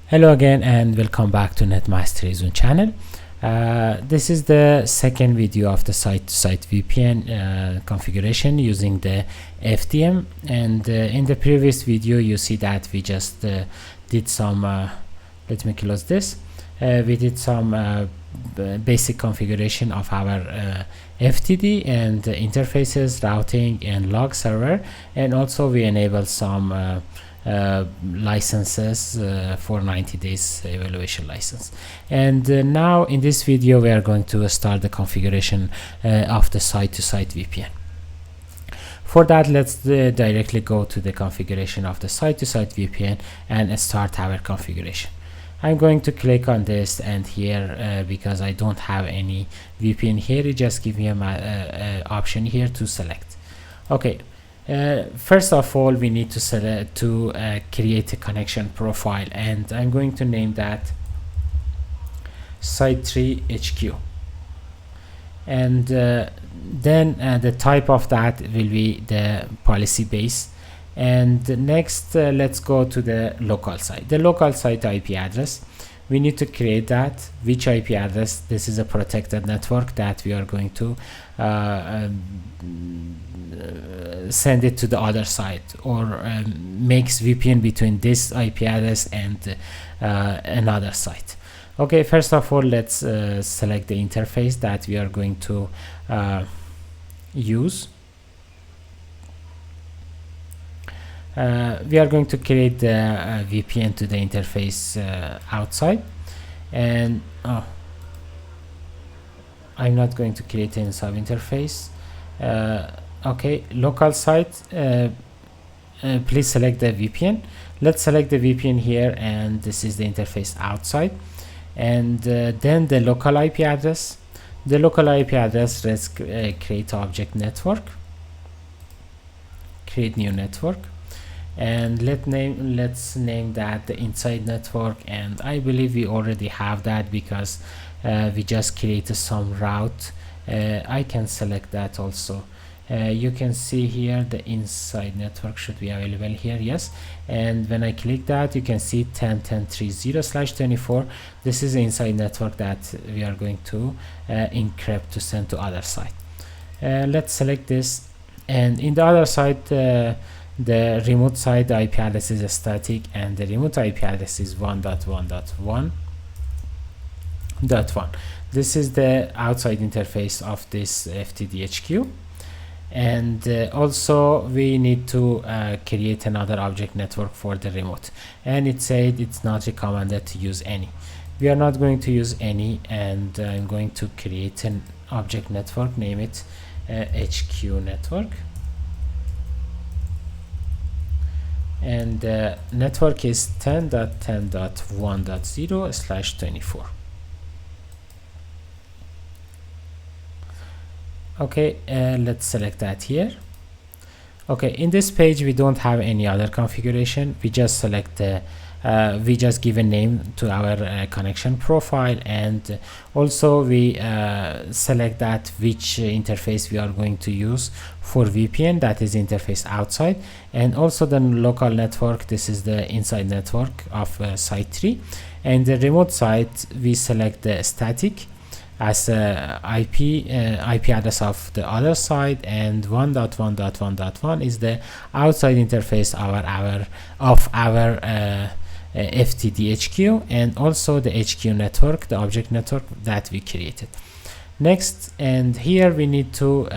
Hello again and welcome back to NetMastery Zone channel. This is the second video of the site-to-site VPN configuration using the FTM, and in the previous video you see that we just did some let me close this. We did some basic configuration of our FTD and interfaces, routing and log server, and also we enabled some licenses for 90 days evaluation license. And now in this video we are going to start the configuration of the site-to-site VPN. For that, let's directly go to the configuration of the site-to-site VPN and start our configuration. I'm going to click on this, and here because I don't have any VPN here, it just give me a option here to select. Okay. First of all, we need to select create a connection profile, and I'm going to name that Site3 HQ, and then the type of that will be the policy base. And next let's go to the local site. The local site IP address, we need to create that. Which IP address? This is a protected network that we are going to send it to the other site, or makes VPN between this IP address and another site. Okay, first of all, let's select the interface that we are going to use. We are going to create the VPN to the interface outside, and I'm not going to create any sub interface. Okay, local site, please select the VPN. Let's select the VPN here, and this is the interface outside. And then the local IP address. The local IP address, let's create object network, create new network, and let's name that the inside network. And I believe we already have that because we just created some route. I can select that also. You can see here the inside network should be available here, yes. And when I click that, you can see 10.10.30/24. This is the inside network that we are going to encrypt to send to other site. Let's select this, and in the other side, the remote side, the IP address is static, and the remote IP address is 1.1.1.1. This is the outside interface of this FTDHQ. And also we need to create another object network for the remote, and it said it's not recommended to use any. We are not going to use any, and I'm going to create an object network, name it HQ network, and network is 10.10.1.0/24. Okay, let's select that here. Okay, in this page we don't have any other configuration. We just select we just give a name to our connection profile, and also we select that which interface we are going to use for VPN, that is interface outside, and also the local network. This is the inside network of Site3, and the remote site we select the static as IP address of the other side, and 1.1.1.1 is the outside interface of our FTDHQ, and also the HQ network, the object network that we created. Next, and here we need to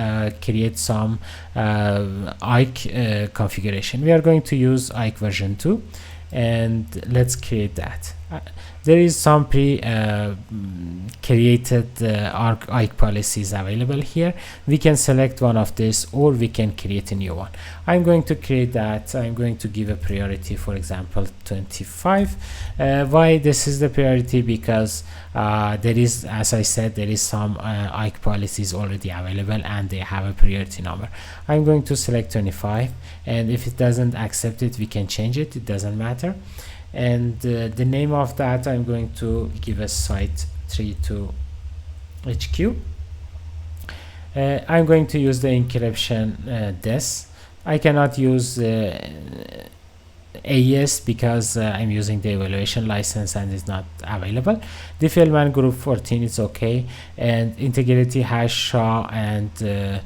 create some IKE configuration. We are going to use IKE version 2, and let's create that. There is some created IKE policies available here. We can select one of this, or we can create a new one. I'm going to create that. I'm going to give a priority, for example 25. Why this is the priority? Because there is, as I said, there is some IKE policies already available, and they have a priority number. I'm going to select 25, and if it doesn't accept it, we can change it. It doesn't matter. And the name of that, I'm going to give a Site3 to HQ. I'm going to use the encryption this. I cannot use AES because I'm using the evaluation license and it's not available. Diffelman group 14 is okay, and integrity hash SHA and the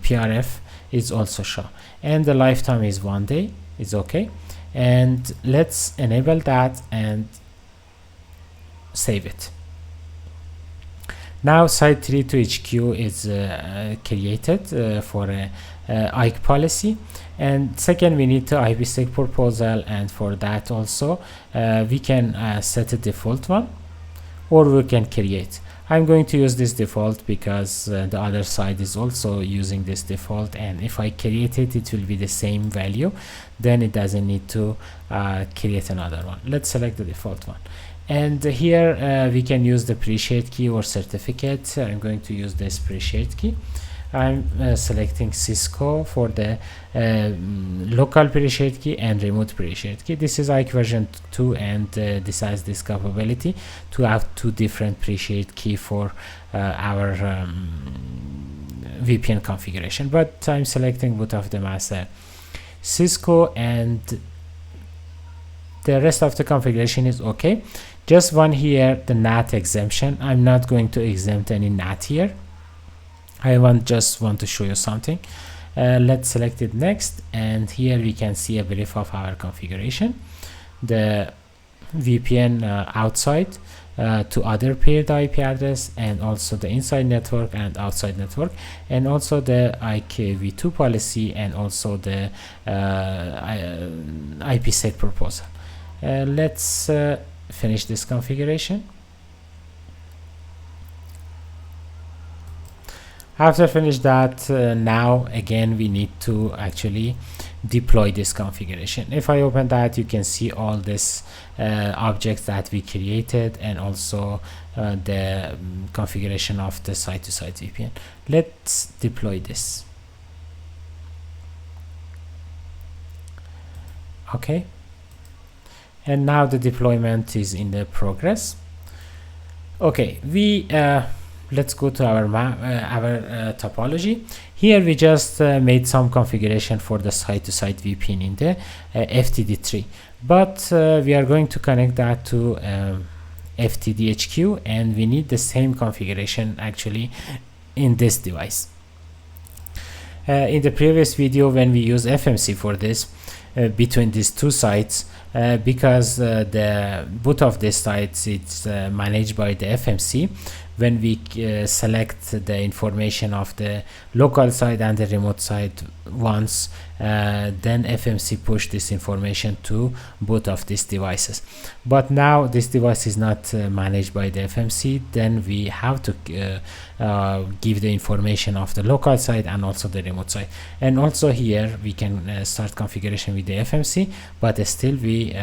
PRF is also SHA, and the lifetime is 1 day is okay. And let's enable that and save it. Now site 3 to HQ is created for a IKE policy. And second, we need to IPsec proposal, and for that also we can set a default one, or we can create. I'm going to use this default because the other side is also using this default, and if I create it, it will be the same value, then it doesn't need to create another one. Let's select the default one, and here we can use the pre-shared key or certificate. I'm going to use this pre-shared key. I'm selecting Cisco for the local pre-shared key and remote pre-shared key. This is IKE version 2, and this has this capability to have 2 different pre-shared key for our VPN configuration. But I'm selecting both of them as Cisco, and the rest of the configuration is okay. Just one here, the NAT exemption. I'm not going to exempt any NAT here. I just want to show you something. Let's select it next, and here we can see a brief of our configuration. The VPN outside to other paired IP address, and also the inside network and outside network, and also the IKE v2 policy, and also the IPsec proposal. Let's finish this configuration. After finish that, now again we need to actually deploy this configuration. If I open that, you can see all this objects that we created, and also the configuration of the site-to-site VPN. Let's deploy this. Okay, and now the deployment is in the progress. Okay, we let's go to our topology. Here we just made some configuration for the site-to-site VPN in the FTD3, but we are going to connect that to FTDHQ, and we need the same configuration actually in this device. In the previous video, when we use FMC for this between these 2 sites, because the both of these sites it's managed by the FMC, when we select the information of the local side and the remote side once, then FMC push this information to both of these devices. But now this device is not managed by the FMC, then we have to give the information of the local side and also the remote side. And also here we can start configuration with the FMC, but still we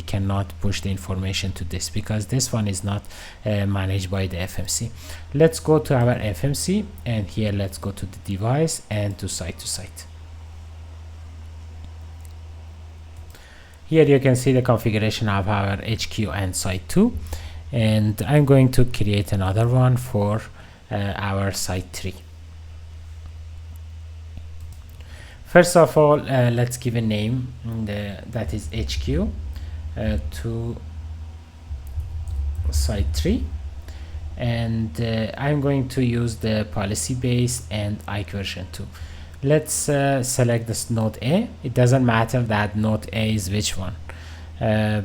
cannot push the information to this because this one is not managed by the FMC. Let's go to our FMC, and here let's go to the device and to site. Here you can see the configuration of our HQ and site 2, and I'm going to create another one for our site 3. First of all, let's give a name that is HQ to site 3, and I'm going to use the policy base and IKE version 2. Let's select this node A. It doesn't matter that node A is which one,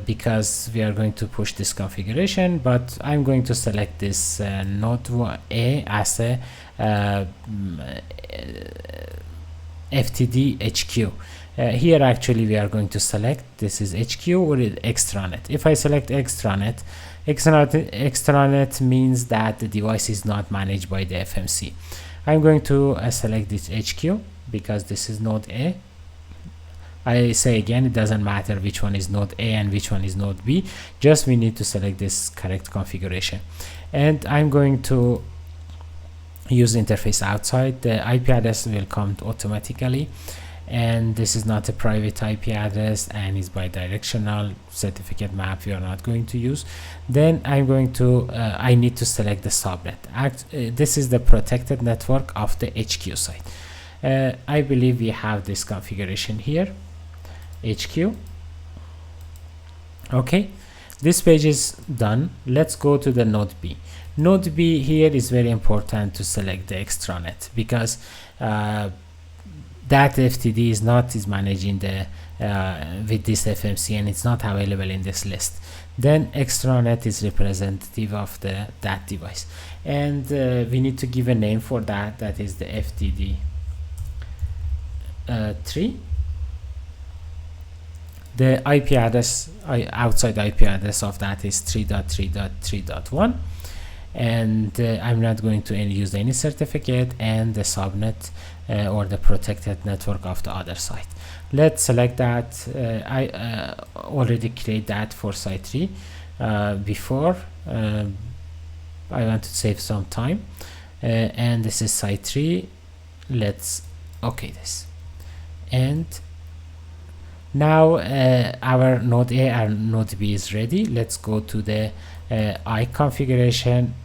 because we are going to push this configuration, but I'm going to select this node A as a FTD HQ. Here actually we are going to select this is HQ or extranet. If I select extranet means that the device is not managed by the FMC. I'm going to select this HQ because this is node A. I say again, it doesn't matter which one is node A and which one is node B, just we need to select this correct configuration. And I'm going to use interface outside. The IP address will come automatically, and this is not a private IP address and is bi-directional. Certificate map we are not going to use. Then I'm going to I need to select the subnet. This is the protected network of the HQ site. I believe we have this configuration here. HQ. Okay, this page is done. Let's go to the node B. Node B here is very important to select the extranet, because that FTD is managing the with this FMC, and it's not available in this list. Then extranet is representative of that device, and we need to give a name for that. That is the FTD 3. The IP address, outside IP address of that is 3.3.3.1, and I'm not going to use any certificate, and the subnet or the protected network of the other site. Let's select that. I already create that for site 3 before. I want to save some time, and this is site 3. Let's OK this, and now our node A and node B is ready. Let's go to the IKE configuration,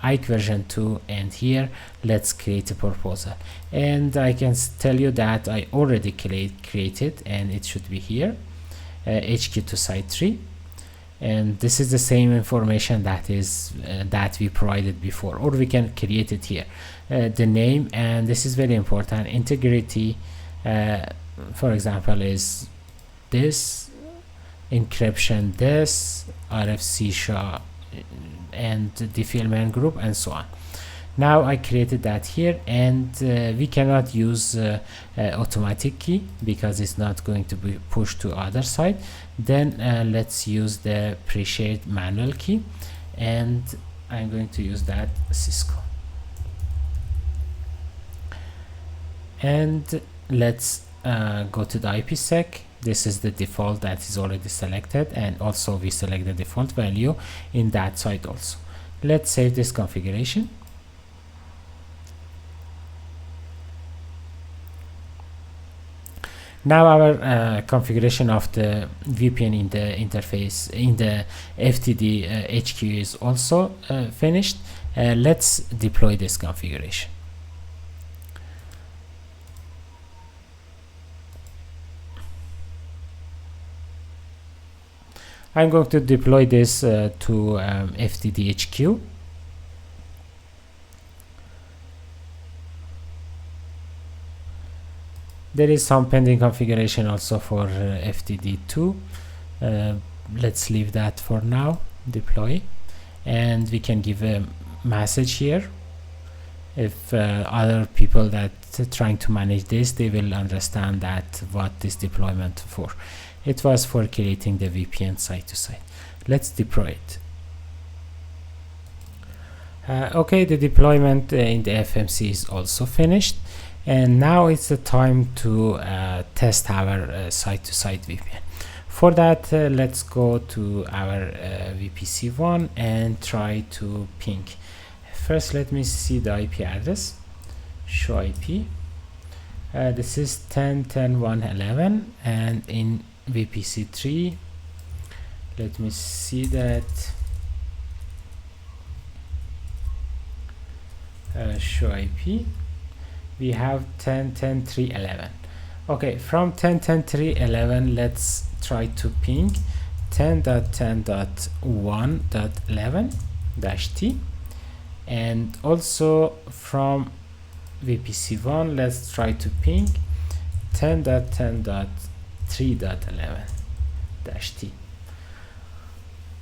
IKE version 2, and here let's create a proposal. And I can tell you that I already created, and it should be here, HQ to site 3, and this is the same information that is that we provided before, or we can create it here. The name, and this is very important, integrity, for example, is this, encryption this, RFC SHA, and defilement group, and so on. Now I created that here, and we cannot use automatic key because it's not going to be pushed to other side. Then let's use the pre-shared manual key, and I'm going to use that Cisco. And let's go to the IPsec. This is the default that is already selected, and also we select the default value in that site also. Let's save this configuration. Now our configuration of the VPN in the interface in the FTD HQ is also finished. Let's deploy this configuration. I'm going to deploy this to FTD HQ. There is some pending configuration also for FTD2. Let's leave that for now. Deploy, and we can give a message here. If other people that are trying to manage this, they will understand that what this deployment for. It was for creating the VPN site to site. Let's deploy it. Okay, the deployment in the FMC is also finished, and now it's the time to test our site-to-site VPN. For that, let's go to our VPC1 and try to ping. First, let me see the IP address. Show IP. This is 10.10.1.11, and in VPC3, let me see that. Show IP. We have 10.10.3.11. Okay, from 10.10.3.11, let's try to ping 10.10.1.11-T, and also from VPC1, let's try to ping 10.10.3.11-T.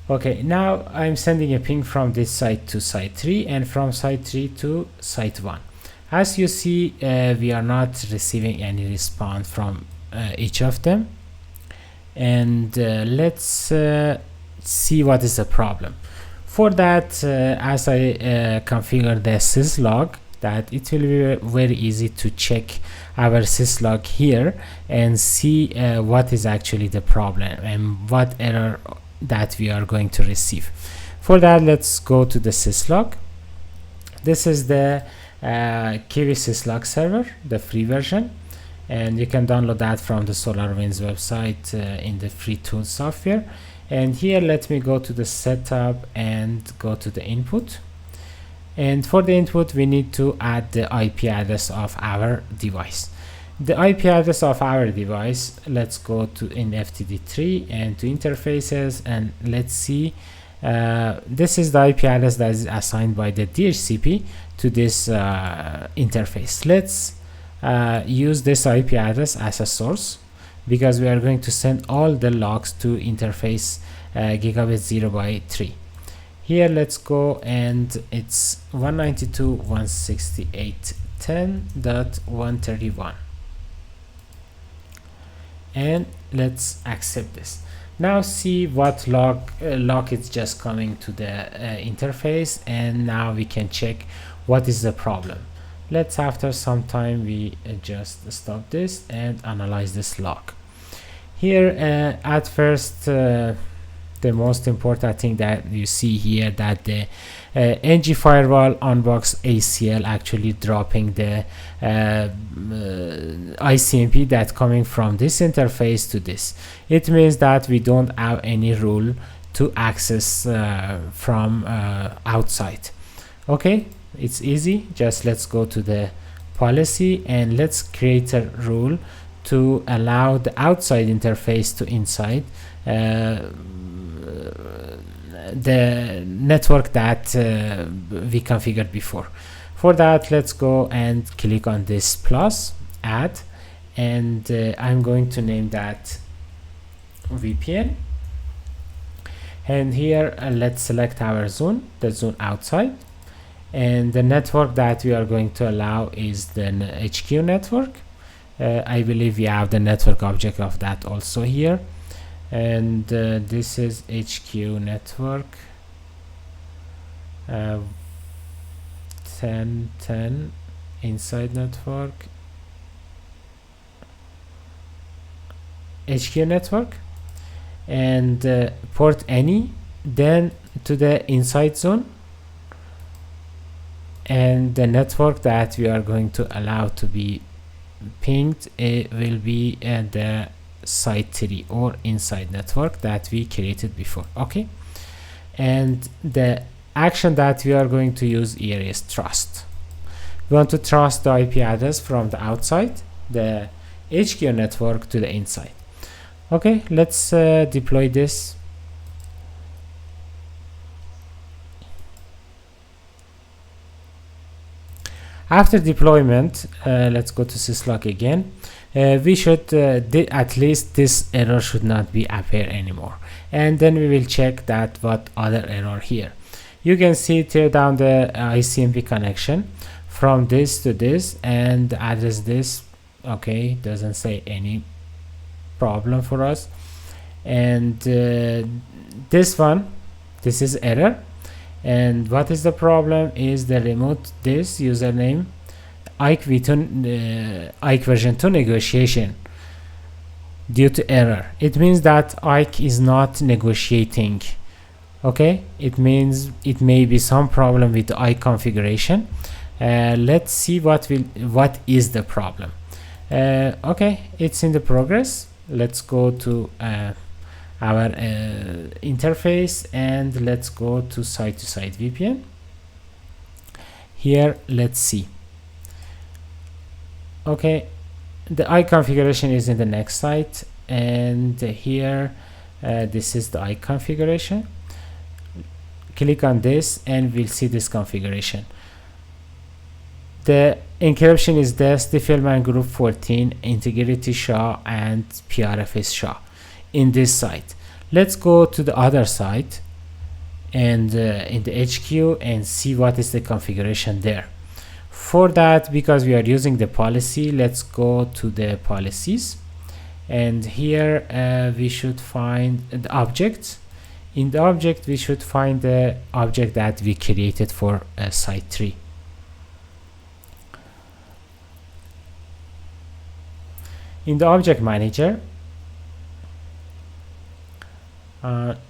Okay, now I'm sending a ping from this site to site 3 and from site 3 to site 1. As you see, we are not receiving any response from each of them, and let's see what is the problem. For that, as I configure the syslog, that it will be very easy to check our syslog here and see what is actually the problem and what error that we are going to receive. For that, let's go to the syslog. This is the Kiwi syslog server, the free version, and you can download that from the SolarWinds website in the free tools software. And here, let me go to the setup and go to the input. And for the input, we need to add the IP address of our device. The IP address of our device, let's go to in FTD3 and to interfaces, and let's see this is the IP address that is assigned by the DHCP to this interface. Let's use this IP address as a source, because we are going to send all the logs to interface gigabit 0x3. Here let's go, and it's 192.168.10.131, and let's accept this. Now see what log is just coming to the interface, and now we can check what is the problem. Let's, after some time, we just stop this and analyze this log. Here at first, the most important thing that you see here, that the NG firewall unbox ACL actually dropping the ICMP that coming from this interface to this. It means that we don't have any rule to access from outside. Okay, it's easy. Just let's go to the policy and let's create a rule to allow the outside interface to inside the network that we configured before. For that, let's go and click on this plus add, and I'm going to name that VPN. And here let's select our zone, the zone outside, and the network that we are going to allow is the HQ network. I believe we have the network object of that also here, and this is HQ network 1010 inside network HQ network, and port any, then to the inside zone, and the network that we are going to allow to be pinged, it will be the site 3 or inside network that we created before. Okay, and the action that we are going to use here is trust. We want to trust the IP address from the outside, the HQ network, to the inside. Okay, let's deploy this. After deployment, let's go to syslog again. We should at least this error should not be appear anymore, and then we will check that what other error here. You can see tear down the ICMP connection from this to this and address this. Okay, doesn't say any problem for us. And this is error. And what is the problem is the remote this username Ike version 2 negotiation due to error. It means that Ike is not negotiating. Okay, it means it may be some problem with the Ike configuration. Let's see what is the problem. Okay, it's in the progress. Let's go to our interface and let's go to site-to-site VPN. Here, let's see. Okay, the Ike configuration is in the next site, and here this is the Ike configuration. Click on this and we'll see this configuration. The encryption is this, Diffelman Group 14, Integrity SHA, and PRFS SHA in this site. Let's go to the other site and in the HQ and see what is the configuration there. For that, because we are using the policy, let's go to the policies, and here we should find the objects. In the object, we should find the object that we created for site 3. In the object manager,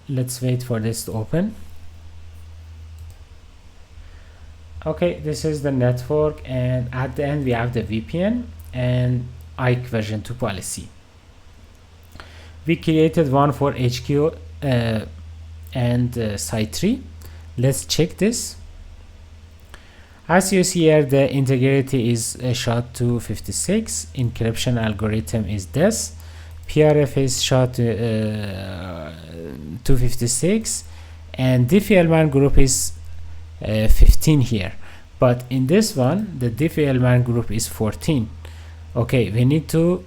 let's wait for this to open. Okay, this is the network, and at the end we have the VPN and Ike version 2 policy. We created one for HQ and site 3. Let's check this. As you see here, the integrity is SHA-256, encryption algorithm is this, PRF is SHA-256, and Diffie-Hellman group is 15 here, but in this one the Diffie-Hellman group is 14. Okay, we need to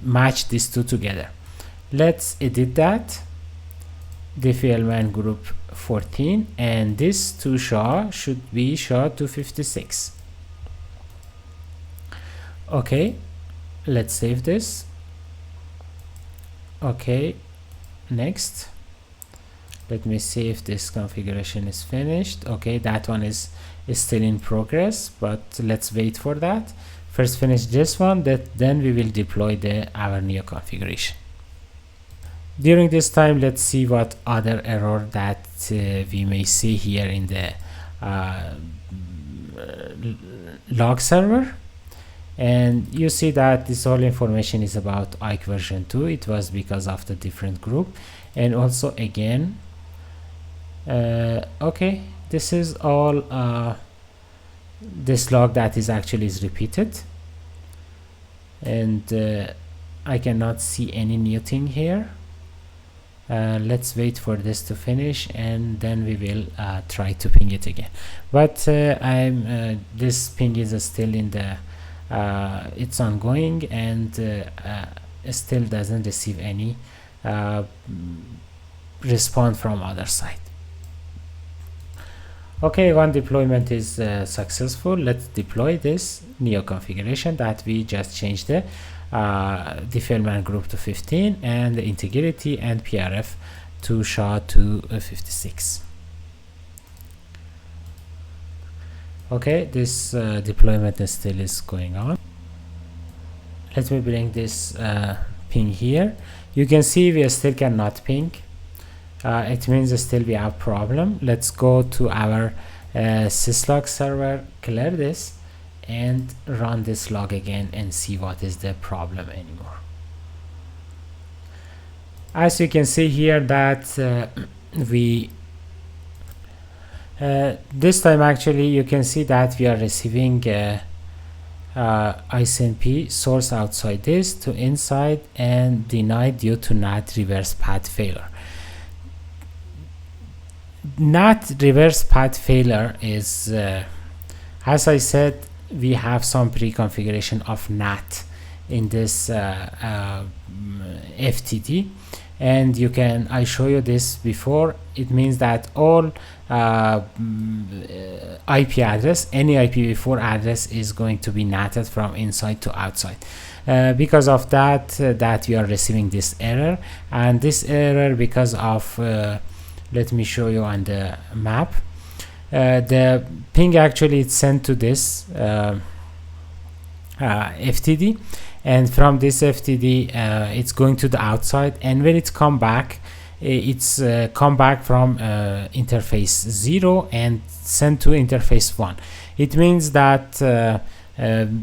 match these two together. Let's edit that. Diffie-Hellman group 14, and this to SHA should be SHA-256. Okay, let's save this. Okay, next, let me see if this configuration is finished. Okay, that one is still in progress, but let's wait for that. First finish this one, then we will deploy our new configuration. During this time, let's see what other error that we may see here in the log server. And you see that this whole information is about IKE version 2. It was because of the different group. And also again, okay, this is all this log that is actually is repeated, and I cannot see any new thing here. Let's wait for this to finish, and then we will try to ping it again. But this ping is still in the it's ongoing, and still doesn't receive any response from other side. Okay, one deployment is successful. Let's deploy this neo configuration that we just changed the Diffie-Hellman group to 15 and the integrity and PRF to SHA-256. Okay, this deployment still is going on. Let me bring this ping here. You can see we still cannot ping. It means still we have problem. Let's go to our syslog server, clear this, and run this log again and see what is the problem anymore. As you can see here that this time actually you can see that we are receiving ICNP source outside this to inside and denied due to NAT reverse path failure. NAT reverse path failure is as I said, we have some pre-configuration of NAT in this FTD, and you can, I show you this before. It means that all IP address, any IPv4 address is going to be NATed from inside to outside. Because of that, that we are receiving this error, and this error because of let me show you on the map. The ping actually is sent to this FTD, and from this FTD it's going to the outside, and when it's come back, it's come back from interface 0 and sent to interface 1. It means that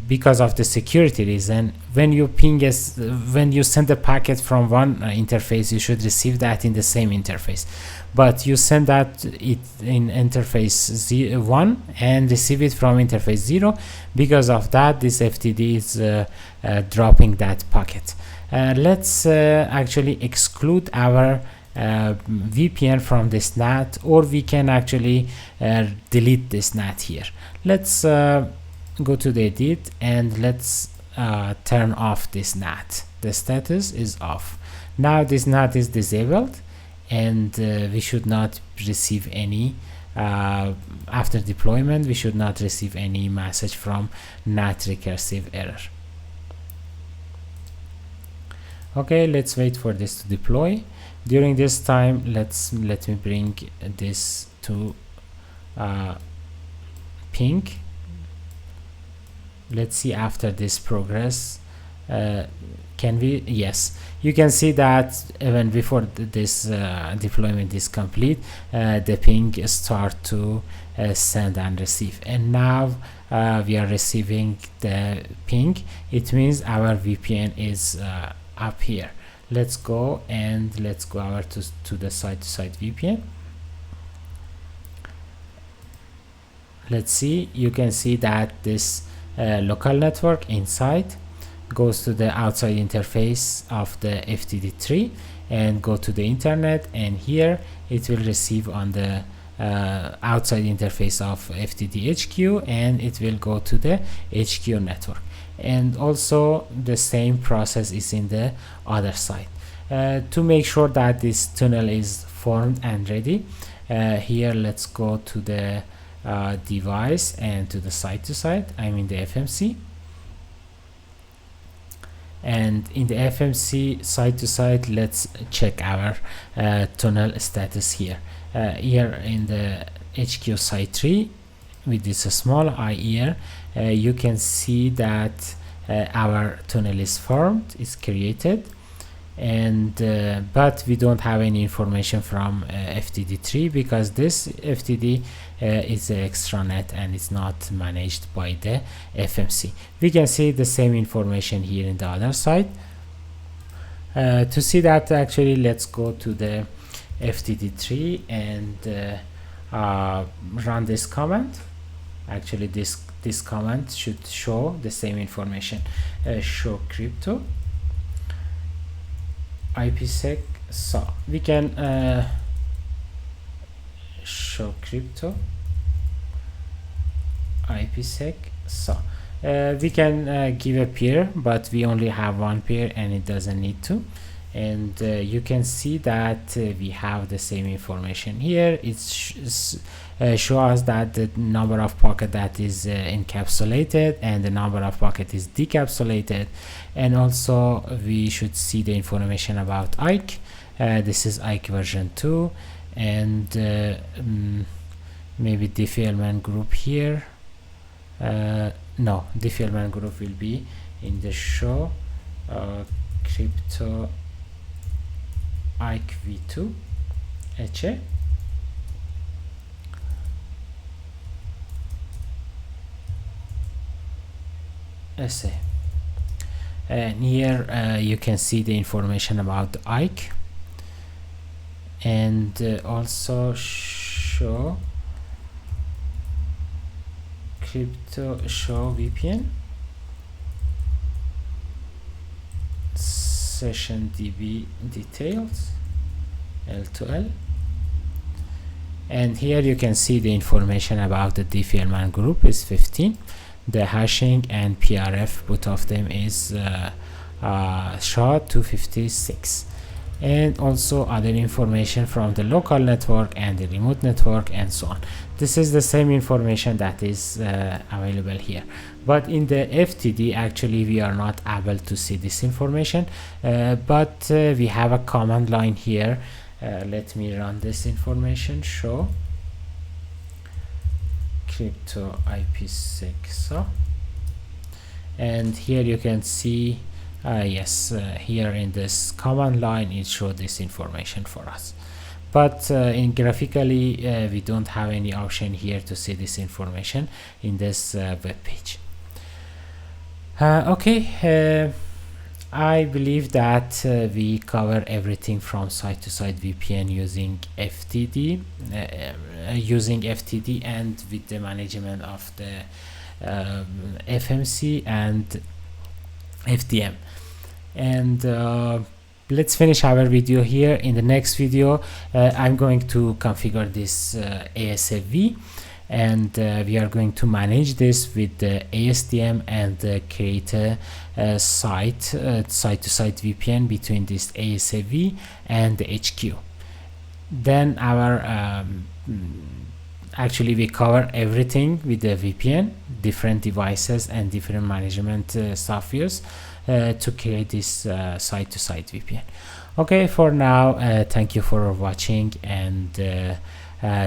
because of the security reason, when you when you send a packet from one interface, you should receive that in the same interface, but you send that it in interface 1 and receive it from interface 0. Because of that, this FTD is dropping that packet. Let's actually exclude our VPN from this NAT, or we can actually delete this NAT here. Let's go to the edit and let's turn off this NAT. The status is off. Now this NAT is disabled, and we should not receive any after deployment, we should not receive any message from NAT recursive error. Okay, let's wait for this to deploy. During this time, let me bring this to ping. Let's see after this progress. Can we? Yes, you can see that even before this deployment is complete, the ping start to send and receive, and now we are receiving the ping. It means our VPN is up here. Let's go over to the site-to-site VPN. let's see. You can see that this local network inside goes to the outside interface of the FTD3 and go to the internet, and here it will receive on the outside interface of FTD HQ, and it will go to the HQ network. And also the same process is in the other side. To make sure that this tunnel is formed and ready, here let's go to the device and to the site-to-site. I'm in the FMC, and in the FMC site-to-site, let's check our tunnel status here. Here in the HQ site 3 with this small eye here, you can see that our tunnel is formed, is created, and but we don't have any information from FTD3 because this FTD is an extranet and it's not managed by the FMC. We can see the same information here in the other side. To see that, actually, let's go to the FTD3 and run this command. Actually, this command should show the same information. Show crypto IPsec. So we can show crypto IPsec. So we can give a pair, but we only have one pair and it doesn't need to. And you can see that we have the same information here. It shows that the number of packet that is encapsulated and the number of packet is decapsulated, and also we should see the information about IKE. This is IKE version 2, and maybe defilement group here. No, defilement group will be in the show crypto IKE v2 HA. SA. And here you can see the information about the IKE, and also show crypto show VPN session DB details L2L, and here you can see the information about the defilement group is 15. The hashing and PRF, both of them is SHA-256, and also other information from the local network and the remote network and so on. This is the same information that is available here, but in the FTD actually we are not able to see this information, but we have a command line here. Let me run this information. Show crypto IPsec, and here you can see yes, here in this command line it showed this information for us, but in graphically we don't have any option here to see this information in this web page. Okay, I believe that we cover everything from site-to-site VPN using FTD, and with the management of the FMC and FDM. And let's finish our video here. In the next video, I'm going to configure this ASFV, and we are going to manage this with the ASDM and create a site-to-site VPN between this ASFV and the HQ. Then our actually we cover everything with the VPN, different devices and different management softwares to create this site-to-site VPN. Okay, for now, thank you for watching, and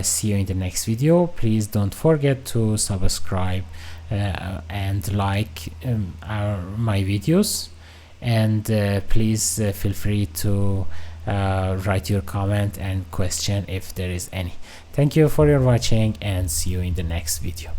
see you in the next video. Please don't forget to subscribe and like my videos, and please feel free to write your comment and question if there is any. Thank you for your watching, and see you in the next video.